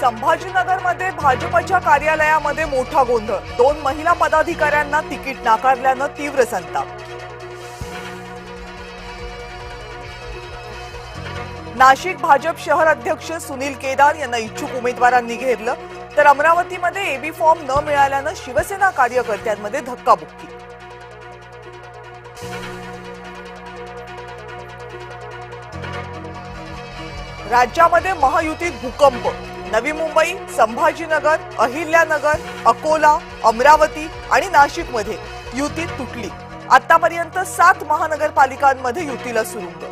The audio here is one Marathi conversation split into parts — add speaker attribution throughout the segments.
Speaker 1: संभाजीनगरमध्ये भाजपच्या कार्यालयामध्ये मोठा गोंधळ। 2 महिला पदाधिकाऱ्यांना तिकीट नाकारल्यानं तीव्र संताप। नाशिक भाजप शहर अध्यक्ष सुनील केदार यांना इच्छुक उमेदवारांनी घेरलं, तर अमरावतीमध्ये एबी फॉर्म न मिळाल्यानं शिवसेना कार्यकर्त्यांमध्ये धक्काबुक्की। राज्यामध्ये महायुतीत भूकंप। नवी मुंबई, संभाजीनगर, अहिल्यानगर, अकोला, अमरावती आणि नाशिकमध्ये युती तुटली। आतापर्यंत 7 महानगरपालिकांमध्ये युतीला सुरुंग।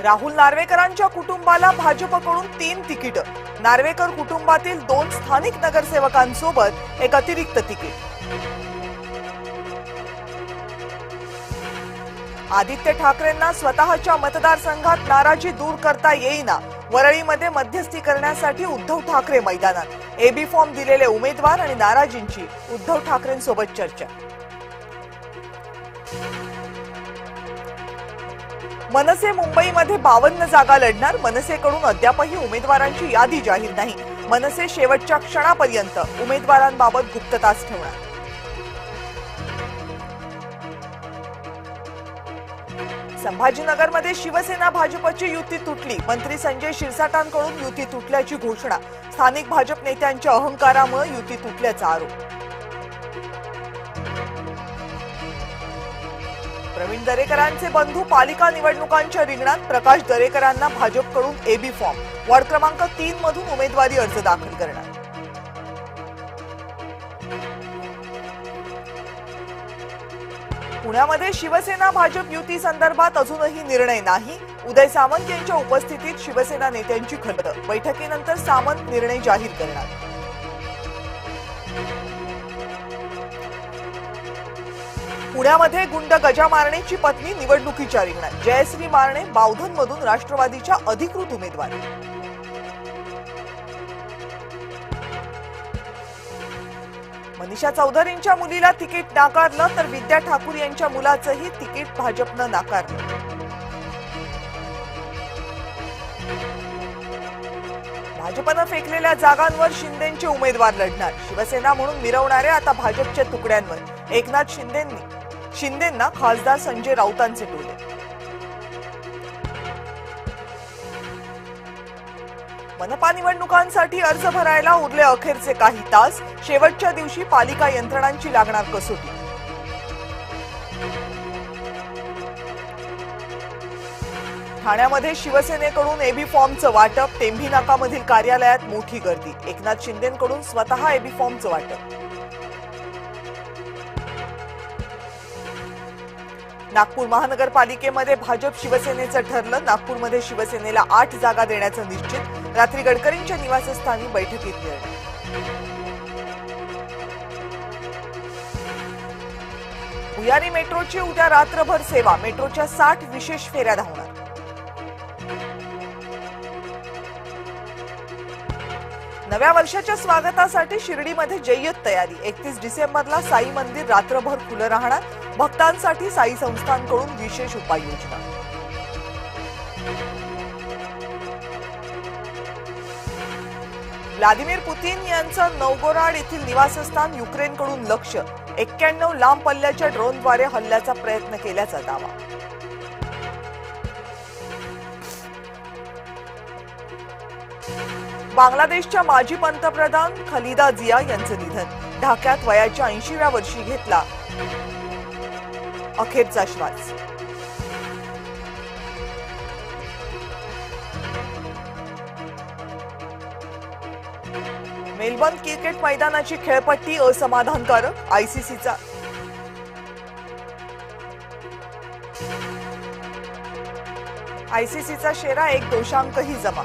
Speaker 1: राहुल नार्वेकरांच्या कुटुंबाला भाजपकडून 3 तिकीट। नार्वेकर कुटुंबातील 2 स्थानिक नगरसेवकांसोबत एक अतिरिक्त तिकीट। आदित्य ठाकरेंना स्वतःच्या मतदारसंघात नाराजी दूर करता येईना। वरळीमध्ये मध्यस्थी करण्यासाठी उद्धव ठाकरे मैदानात। एबी फॉर्म दिलेले उमेदवार आणि नाराजींची उद्धव ठाकरेंसोबत चर्चा। मनसे मुंबईमध्ये 52 जागा लढणार। मनसेकडून अद्यापही उमेदवारांची यादी जाहीर नाही। मनसे शेवटच्या क्षणापर्यंत उमेदवारांबाबत गुप्तताच ठेवणार। संभाजीनगरमध्ये शिवसेना भाजपची युती तुटली। मंत्री संजय शिरसाटांकडून युती तुटल्याची घोषणा। स्थानिक भाजप नेत्यांच्या अहंकारामुळे युती तुटल्याचा आरोप। प्रवीण दरेकरांचे बंधू पालिका निवडणुकांच्या रिंगणात। प्रकाश दरेकरांना भाजपकडून एबी फॉर्म। वॉर्ड क्रमांक 3 मधून उमेदवारी अर्ज दाखल करणार। पुण्यामध्ये शिवसेना भाजप युती संदर्भात अजूनही निर्णय नाही। उदय सामंत यांच्या उपस्थितीत शिवसेना नेत्यांची खलबळ। बैठकीनंतर सामंत निर्णय जाहीर करणार। पुण्यामध्ये गुंड गजा मारणेची पत्नी निवडणुकीच्या रिंगणात। जयश्री मारणे बावधनमधून राष्ट्रवादीच्या अधिकृत उमेदवार। मनीषा चौधरींच्या मुलीला तिकीट नाकारलं, तर विद्या ठाकूर यांच्या मुलाचंही तिकीट भाजपनं नाकारलं। भाजपनं फेकलेल्या जागांवर शिंदेंचे उमेदवार लढणार। शिवसेना म्हणून मिरवणाऱ्या आता भाजपच्या तुकड्यांवर। एकनाथ शिंदेंना खासदार संजय राऊतांचे टोले। मनपा निवडणुकांसाठी अर्ज भरायला उरले अखेरचे काही तास। शेवटच्या दिवशी पालिका यंत्रणांची लागणार कसोटी। ठाण्यामध्ये शिवसेनेकडून एबी फॉर्मचं वाटप। टेंभी नाकामधील कार्यालयात मोठी गर्दी। एकनाथ शिंदेंकडून स्वतः एबी फॉर्मचं वाटप। नागपूर महानगरपालिकेमध्ये भाजप शिवसेनेचं ठरलं। नागपूरमध्ये शिवसेनेला 8 जागा देण्याचं निश्चित। रात्री गडकरींच्या निवासस्थानी बैठकीत निर्णय। भुयारी मेट्रोची उद्या रात्रभर सेवा। मेट्रोच्या 60 विशेष फेऱ्या धावणार। नव्या वर्षाच्या स्वागतासाठी शिर्डीमध्ये जय्यत तयारी। 31 डिसेंबरला साई मंदिर रात्रभर खुलं राहणार। भक्तांसाठी साई संस्थांकडून विशेष उपाययोजना। व्लादिमीर पुतीन यांचं नौगोराड येथील निवासस्थान युक्रेनकडून लक्ष्य। 91 लांब पल्ल्याच्या ड्रोनद्वारे हल्ल्याचा प्रयत्न केल्याचा दावा। बांगलादेशच्या माजी पंतप्रधान खलिदा जिया यांचं निधन। ढाक्यात वयाच्या 80व्या वर्षी घेतला अखेरचा श्वास। मेलबर्न क्रिकेट मैदानाची खेळपट्टी असमाधानकारक। आयसीसीचा शेरा 1 दोषांकही जमा।